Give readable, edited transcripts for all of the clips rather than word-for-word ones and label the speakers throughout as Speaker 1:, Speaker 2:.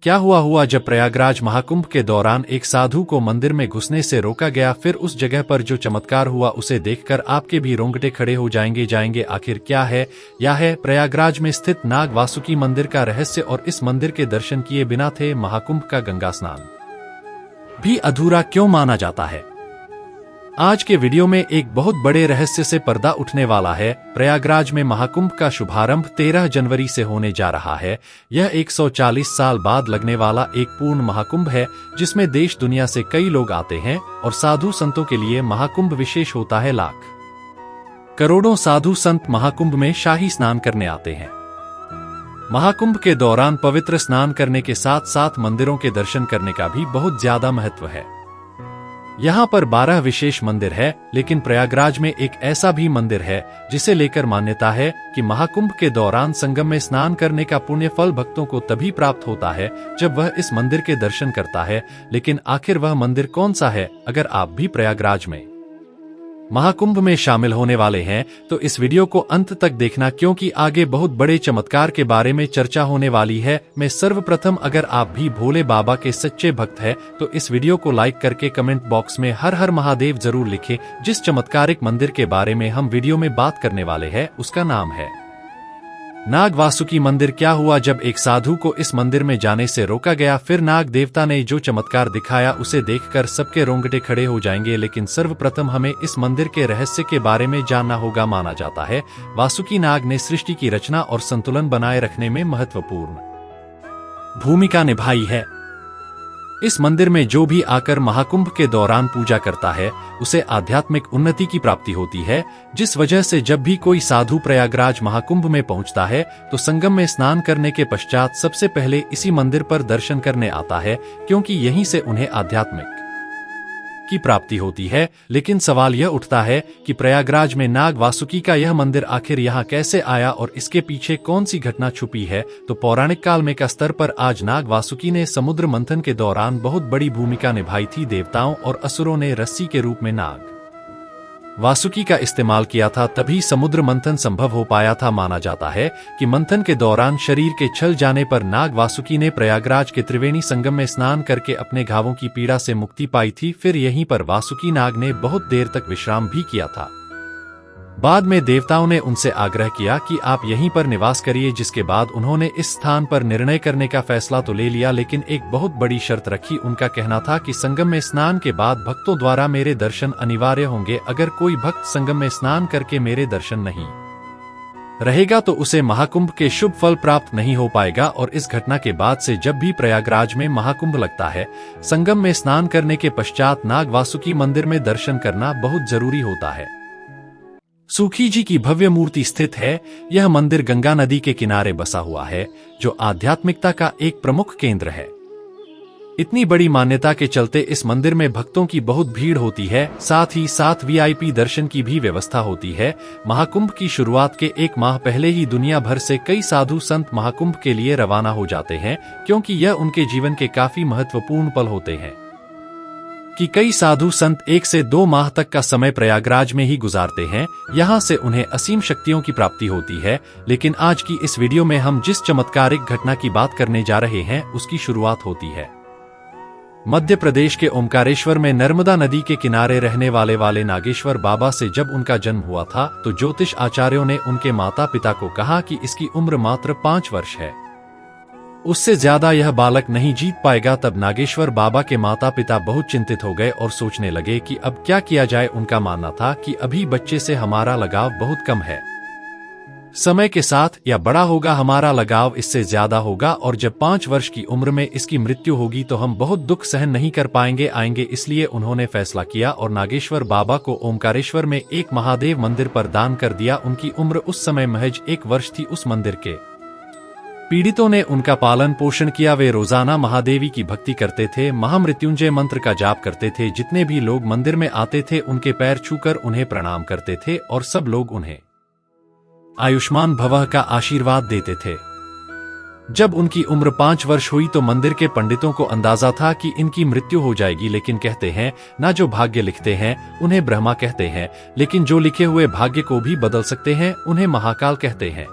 Speaker 1: क्या हुआ जब प्रयागराज महाकुंभ के दौरान एक साधु को मंदिर में घुसने से रोका गया, फिर उस जगह पर जो चमत्कार हुआ उसे देखकर आपके भी रोंगटे खड़े हो जाएंगे। आखिर क्या है? यह है प्रयागराज में स्थित नाग वासुकी मंदिर का रहस्य, और इस मंदिर के दर्शन किए बिना थे महाकुंभ का गंगा स्नान भी अधूरा क्यों माना जाता है। आज के वीडियो में एक बहुत बड़े रहस्य से पर्दा उठने वाला है। प्रयागराज में महाकुंभ का शुभारंभ 13 जनवरी से होने जा रहा है। यह 140 साल बाद लगने वाला एक पूर्ण महाकुंभ है, जिसमें देश दुनिया से कई लोग आते हैं और साधु संतों के लिए महाकुंभ विशेष होता है। लाख करोड़ों साधु संत महाकुंभ में शाही स्नान करने आते हैं। महाकुंभ के दौरान पवित्र स्नान करने के साथ साथ मंदिरों के दर्शन करने का भी बहुत ज्यादा महत्व है। यहाँ पर 12 विशेष मंदिर है, लेकिन प्रयागराज में एक ऐसा भी मंदिर है जिसे लेकर मान्यता है कि महाकुंभ के दौरान संगम में स्नान करने का पुण्य फल भक्तों को तभी प्राप्त होता है जब वह इस मंदिर के दर्शन करता है। लेकिन आखिर वह मंदिर कौन सा है? अगर आप भी प्रयागराज में महाकुंभ में शामिल होने वाले हैं तो इस वीडियो को अंत तक देखना, क्योंकि आगे बहुत बड़े चमत्कार के बारे में चर्चा होने वाली है। मैं सर्वप्रथम, अगर आप भी भोले बाबा के सच्चे भक्त हैं तो इस वीडियो को लाइक करके कमेंट बॉक्स में हर हर महादेव जरूर लिखें। जिस चमत्कारिक मंदिर के बारे में हम वीडियो में बात करने वाले हैं उसका नाम है नाग वासुकी मंदिर। क्या हुआ जब एक साधु को इस मंदिर में जाने से रोका गया, फिर नाग देवता ने जो चमत्कार दिखाया उसे देखकर सबके रोंगटे खड़े हो जाएंगे। लेकिन सर्वप्रथम हमें इस मंदिर के रहस्य के बारे में जानना होगा। माना जाता है वासुकी नाग ने सृष्टि की रचना और संतुलन बनाए रखने में महत्वपूर्ण भूमिका निभाई है। इस मंदिर में जो भी आकर महाकुंभ के दौरान पूजा करता है उसे आध्यात्मिक उन्नति की प्राप्ति होती है, जिस वजह से जब भी कोई साधु प्रयागराज महाकुंभ में पहुंचता है तो संगम में स्नान करने के पश्चात सबसे पहले इसी मंदिर पर दर्शन करने आता है, क्योंकि यहीं से उन्हें आध्यात्मिक की प्राप्ति होती है। लेकिन सवाल यह उठता है कि प्रयागराज में नाग वासुकी का यह मंदिर आखिर यहाँ कैसे आया और इसके पीछे कौन सी घटना छुपी है। तो पौराणिक काल में का स्तर पर आज नाग वासुकी ने समुद्र मंथन के दौरान बहुत बड़ी भूमिका निभाई थी। देवताओं और असुरों ने रस्सी के रूप में नाग वासुकी का इस्तेमाल किया था, तभी समुद्र मंथन संभव हो पाया था। माना जाता है कि मंथन के दौरान शरीर के छल जाने पर नाग वासुकी ने प्रयागराज के त्रिवेणी संगम में स्नान करके अपने घावों की पीड़ा से मुक्ति पाई थी। फिर यहीं पर वासुकी नाग ने बहुत देर तक विश्राम भी किया था। बाद में देवताओं ने उनसे आग्रह किया कि आप यहीं पर निवास करिए, जिसके बाद उन्होंने इस स्थान पर निर्णय करने का फैसला तो ले लिया, लेकिन एक बहुत बड़ी शर्त रखी। उनका कहना था कि संगम में स्नान के बाद भक्तों द्वारा मेरे दर्शन अनिवार्य होंगे। अगर कोई भक्त संगम में स्नान करके मेरे दर्शन नहीं रहेगा तो उसे महाकुंभ के शुभ फल प्राप्त नहीं हो पाएगा। और इस घटना के बाद से जब भी प्रयागराज में महाकुंभ लगता है, संगम में स्नान करने के पश्चात नाग वासुकी मंदिर में दर्शन करना बहुत जरूरी होता है। सूखी जी की भव्य मूर्ति स्थित है। यह मंदिर गंगा नदी के किनारे बसा हुआ है, जो आध्यात्मिकता का एक प्रमुख केंद्र है। इतनी बड़ी मान्यता के चलते इस मंदिर में भक्तों की बहुत भीड़ होती है। साथ ही साथ वीआईपी दर्शन की भी व्यवस्था होती है। महाकुंभ की शुरुआत के एक माह पहले ही दुनिया भर से कई साधु संत महाकुंभ के लिए रवाना हो जाते हैं, क्योंकि यह उनके जीवन के काफी महत्वपूर्ण पल होते हैं कि कई साधु संत 1 से 2 माह तक का समय प्रयागराज में ही गुजारते हैं। यहाँ से उन्हें असीम शक्तियों की प्राप्ति होती है। लेकिन आज की इस वीडियो में हम जिस चमत्कारिक घटना की बात करने जा रहे हैं उसकी शुरुआत होती है मध्य प्रदेश के ओमकारेश्वर में। नर्मदा नदी के किनारे रहने वाले नागेश्वर बाबा से जब उनका जन्म हुआ था तो ज्योतिष आचार्यों ने उनके माता पिता को कहा कि इसकी उम्र मात्र 5 वर्ष है, उससे ज्यादा यह बालक नहीं जीत पाएगा। तब नागेश्वर बाबा के माता पिता बहुत चिंतित हो गए और सोचने लगे कि अब क्या किया जाए। उनका मानना था कि अभी बच्चे से हमारा लगाव बहुत कम है, समय के साथ या बड़ा होगा हमारा लगाव इससे ज्यादा होगा, और जब 5 वर्ष की उम्र में इसकी मृत्यु होगी तो हम बहुत दुख सहन नहीं कर आएंगे। इसलिए उन्होंने फैसला किया और नागेश्वर बाबा को ओमकारेश्वर में एक महादेव मंदिर पर दान कर दिया। उनकी उम्र उस समय महज 1 वर्ष थी। उस मंदिर के पीड़ितों ने उनका पालन पोषण किया। वे रोजाना महादेवी की भक्ति करते थे, महामृत्युंजय मंत्र का जाप करते थे। जितने भी लोग मंदिर में आते थे उनके पैर छूकर उन्हें प्रणाम करते थे और सब लोग उन्हें आयुष्मान भवः का आशीर्वाद देते थे। जब उनकी उम्र 5 वर्ष हुई तो मंदिर के पंडितों को अंदाजा था कि इनकी मृत्यु हो जाएगी। लेकिन कहते हैं ना, जो भाग्य लिखते हैं उन्हें ब्रह्मा कहते हैं, लेकिन जो लिखे हुए भाग्य को भी बदल सकते हैं उन्हें महाकाल कहते हैं।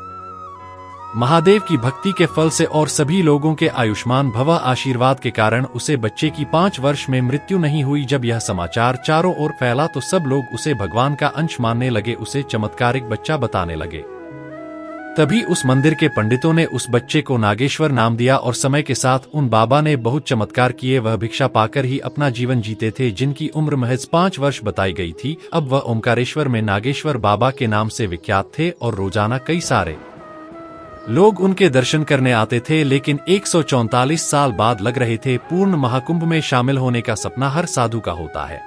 Speaker 1: महादेव की भक्ति के फल से और सभी लोगों के आयुष्मान भव आशीर्वाद के कारण उसे बच्चे की 5 वर्ष में मृत्यु नहीं हुई। जब यह समाचार चारों ओर फैला तो सब लोग उसे भगवान का अंश मानने लगे, उसे चमत्कारिक बच्चा बताने लगे। तभी उस मंदिर के पंडितों ने उस बच्चे को नागेश्वर नाम दिया और समय के साथ उन बाबा ने बहुत चमत्कार किए। वह भिक्षा पाकर ही अपना जीवन जीते थे, जिनकी उम्र महज 5 वर्ष बताई गई थी। अब वह ओमकारेश्वर में नागेश्वर बाबा के नाम से विख्यात थे और रोजाना कई सारे लोग उनके दर्शन करने आते थे। लेकिन 144 साल बाद लग रहे थे पूर्ण महाकुंभ में शामिल होने का सपना हर साधु का होता है।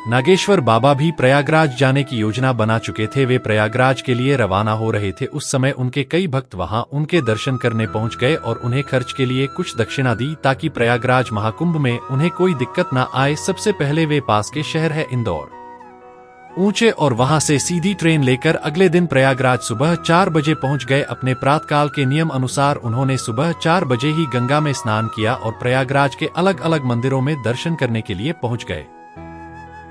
Speaker 1: नागेश्वर बाबा भी प्रयागराज जाने की योजना बना चुके थे। वे प्रयागराज के लिए रवाना हो रहे थे। उस समय उनके कई भक्त वहां उनके दर्शन करने पहुंच गए और उन्हें खर्च के लिए कुछ दक्षिणा दी ताकि प्रयागराज महाकुंभ में उन्हें कोई दिक्कत न आए। सबसे पहले वे पास के शहर है इंदौर ऊंचे और वहां से सीधी ट्रेन लेकर अगले दिन प्रयागराज सुबह 4 बजे पहुंच गए। अपने प्रातःकाल के नियम अनुसार उन्होंने सुबह 4 बजे ही गंगा में स्नान किया और प्रयागराज के अलग अलग मंदिरों में दर्शन करने के लिए पहुंच गए।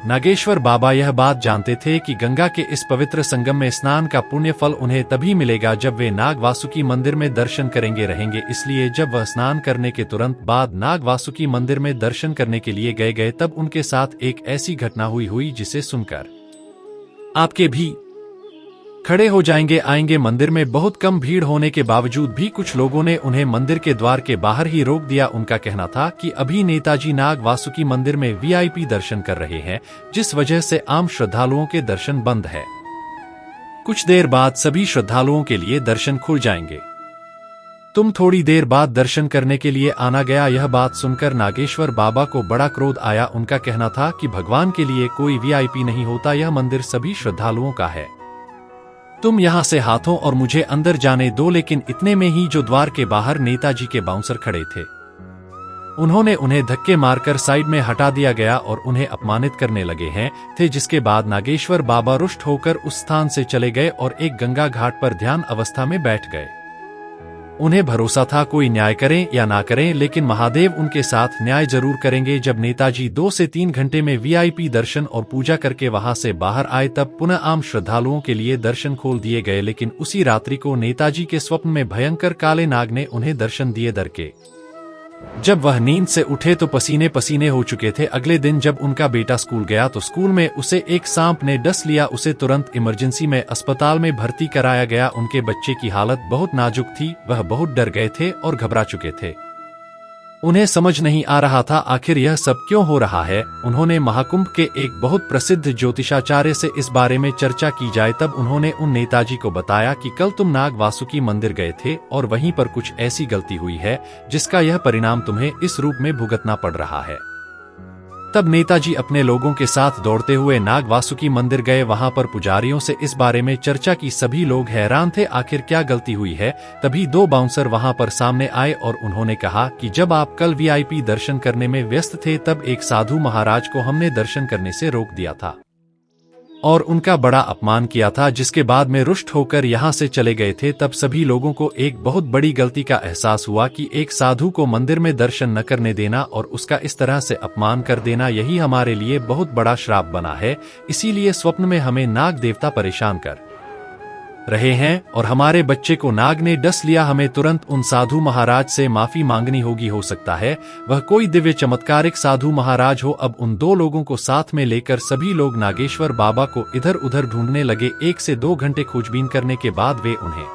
Speaker 1: नागेश्वर बाबा यह बात जानते थे कि गंगा के इस पवित्र संगम में स्नान का पुण्य फल उन्हें तभी मिलेगा जब वे नाग वासुकी मंदिर में दर्शन करेंगे रहेंगे। इसलिए जब वह स्नान करने के तुरंत बाद नाग वासुकी मंदिर में दर्शन करने के लिए गए तब उनके साथ एक ऐसी घटना हुई जिसे सुनकर आपके भी खड़े हो आएंगे। मंदिर में बहुत कम भीड़ होने के बावजूद भी कुछ लोगों ने उन्हें मंदिर के द्वार के बाहर ही रोक दिया। उनका कहना था कि अभी नेताजी नाग वासुकी मंदिर में वीआईपी दर्शन कर रहे हैं, जिस वजह से आम श्रद्धालुओं के दर्शन बंद है। कुछ देर बाद सभी श्रद्धालुओं के लिए दर्शन खुल जाएंगे। तुम थोड़ी देर बाद दर्शन करने के लिए आना गया। यह बात सुनकर नागेश्वर बाबा को बड़ा क्रोध आया। उनका कहना था कि भगवान के लिए कोई वीआईपी नहीं होता, यह मंदिर सभी श्रद्धालुओं का है। तुम यहाँ से हाथों और मुझे अंदर जाने दो। लेकिन इतने में ही जो द्वार के बाहर नेताजी के बाउंसर खड़े थे, उन्हें धक्के मारकर साइड में हटा दिया गया और उन्हें अपमानित करने लगे थे। जिसके बाद नागेश्वर बाबा रुष्ट होकर उस स्थान से चले गए और एक गंगा घाट पर ध्यान अवस्था में बैठ गए। उन्हें भरोसा था कोई न्याय करें या ना करें, लेकिन महादेव उनके साथ न्याय जरूर करेंगे। जब नेताजी 2 से 3 घंटे में वीआईपी दर्शन और पूजा करके वहां से बाहर आए तब पुनः आम श्रद्धालुओं के लिए दर्शन खोल दिए गए। लेकिन उसी रात्रि को नेताजी के स्वप्न में भयंकर काले नाग ने उन्हें दर्शन दिए। डर के जब वह नींद से उठे तो पसीने पसीने हो चुके थे। अगले दिन जब उनका बेटा स्कूल गया तो स्कूल में उसे एक सांप ने डस लिया। उसे तुरंत इमरजेंसी में अस्पताल में भर्ती कराया गया। उनके बच्चे की हालत बहुत नाजुक थी, वह बहुत डर गए थे और घबरा चुके थे। उन्हें समझ नहीं आ रहा था आखिर यह सब क्यों हो रहा है। उन्होंने महाकुंभ के एक बहुत प्रसिद्ध ज्योतिषाचार्य से इस बारे में चर्चा की जाए। तब उन्होंने उन नेताजी को बताया कि कल तुम नाग वासुकी मंदिर गए थे और वहीं पर कुछ ऐसी गलती हुई है जिसका यह परिणाम तुम्हें इस रूप में भुगतना पड़ रहा है। तब नेताजी अपने लोगों के साथ दौड़ते हुए नाग वासुकी मंदिर गए। वहां पर पुजारियों से इस बारे में चर्चा की। सभी लोग हैरान थे आखिर क्या गलती हुई है। तभी 2 बाउंसर वहां पर सामने आए और उन्होंने कहा कि जब आप कल वीआईपी दर्शन करने में व्यस्त थे तब एक साधु महाराज को हमने दर्शन करने से रोक दिया था और उनका बड़ा अपमान किया था, जिसके बाद में रुष्ट होकर यहाँ से चले गए थे। तब सभी लोगों को एक बहुत बड़ी गलती का एहसास हुआ कि एक साधु को मंदिर में दर्शन न करने देना और उसका इस तरह से अपमान कर देना, यही हमारे लिए बहुत बड़ा श्राप बना है। इसीलिए स्वप्न में हमें नाग देवता परेशान कर रहे हैं और हमारे बच्चे को नाग ने डस लिया। हमें तुरंत उन साधु महाराज से माफी मांगनी होगी। हो सकता है वह कोई दिव्य चमत्कारिक साधु महाराज हो। अब उन 2 लोगों को साथ में लेकर सभी लोग नागेश्वर बाबा को इधर उधर ढूंढने लगे। 1 से 2 घंटे खोजबीन करने के बाद वे उन्हें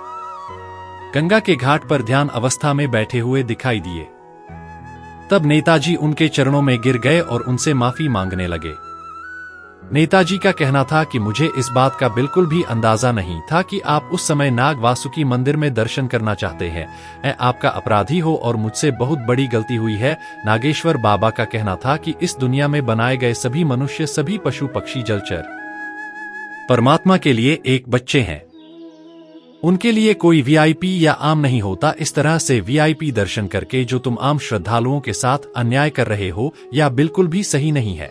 Speaker 1: गंगा के घाट पर ध्यान अवस्था में बैठे हुए दिखाई दिए। तब नेताजी उनके चरणों में गिर गए और उनसे माफी मांगने लगे। नेताजी का कहना था कि मुझे इस बात का बिल्कुल भी अंदाजा नहीं था कि आप उस समय नाग वासुकी मंदिर में दर्शन करना चाहते हैं। मैं आपका अपराधी हो और मुझसे बहुत बड़ी गलती हुई है। नागेश्वर बाबा का कहना था कि इस दुनिया में बनाए गए सभी मनुष्य, सभी पशु पक्षी, जलचर परमात्मा के लिए एक बच्चे हैं। उनके लिए कोई वीआईपी या आम नहीं होता। इस तरह से वीआईपी दर्शन करके जो तुम आम श्रद्धालुओं के साथ अन्याय कर रहे हो या बिल्कुल भी सही नहीं है।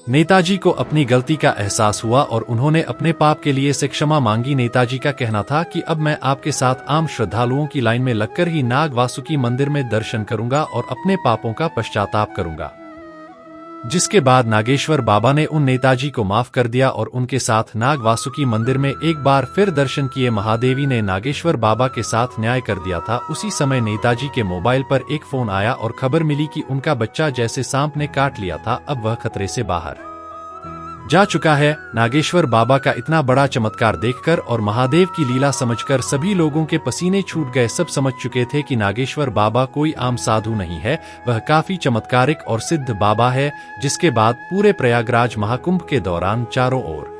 Speaker 1: नेताजी को अपनी गलती का एहसास हुआ और उन्होंने अपने पाप के लिए से क्षमा मांगी। नेताजी का कहना था कि अब मैं आपके साथ आम श्रद्धालुओं की लाइन में लगकर ही नाग वासुकी मंदिर में दर्शन करूंगा और अपने पापों का पश्चाताप करूंगा। जिसके बाद नागेश्वर बाबा ने उन नेताजी को माफ कर दिया और उनके साथ नाग वासुकी मंदिर में एक बार फिर दर्शन किए। महादेवी ने नागेश्वर बाबा के साथ न्याय कर दिया था। उसी समय नेताजी के मोबाइल पर एक फोन आया और खबर मिली कि उनका बच्चा जैसे सांप ने काट लिया था, अब वह खतरे से बाहर जा चुका है। नागेश्वर बाबा का इतना बड़ा चमत्कार देखकर और महादेव की लीला समझकर सभी लोगों के पसीने छूट गए। सब समझ चुके थे कि नागेश्वर बाबा कोई आम साधु नहीं है, वह काफी चमत्कारिक और सिद्ध बाबा है। जिसके बाद पूरे प्रयागराज महाकुंभ के दौरान चारों ओर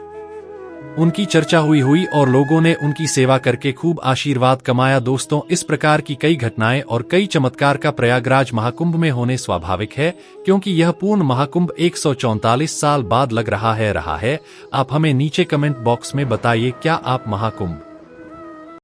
Speaker 1: उनकी चर्चा हुई और लोगों ने उनकी सेवा करके खूब आशीर्वाद कमाया। दोस्तों, इस प्रकार की कई घटनाएं और कई चमत्कार का प्रयागराज महाकुंभ में होने स्वाभाविक है, क्योंकि यह पूर्ण महाकुंभ 144 साल बाद लग रहा है। आप हमें नीचे कमेंट बॉक्स में बताइए, क्या आप महाकुंभ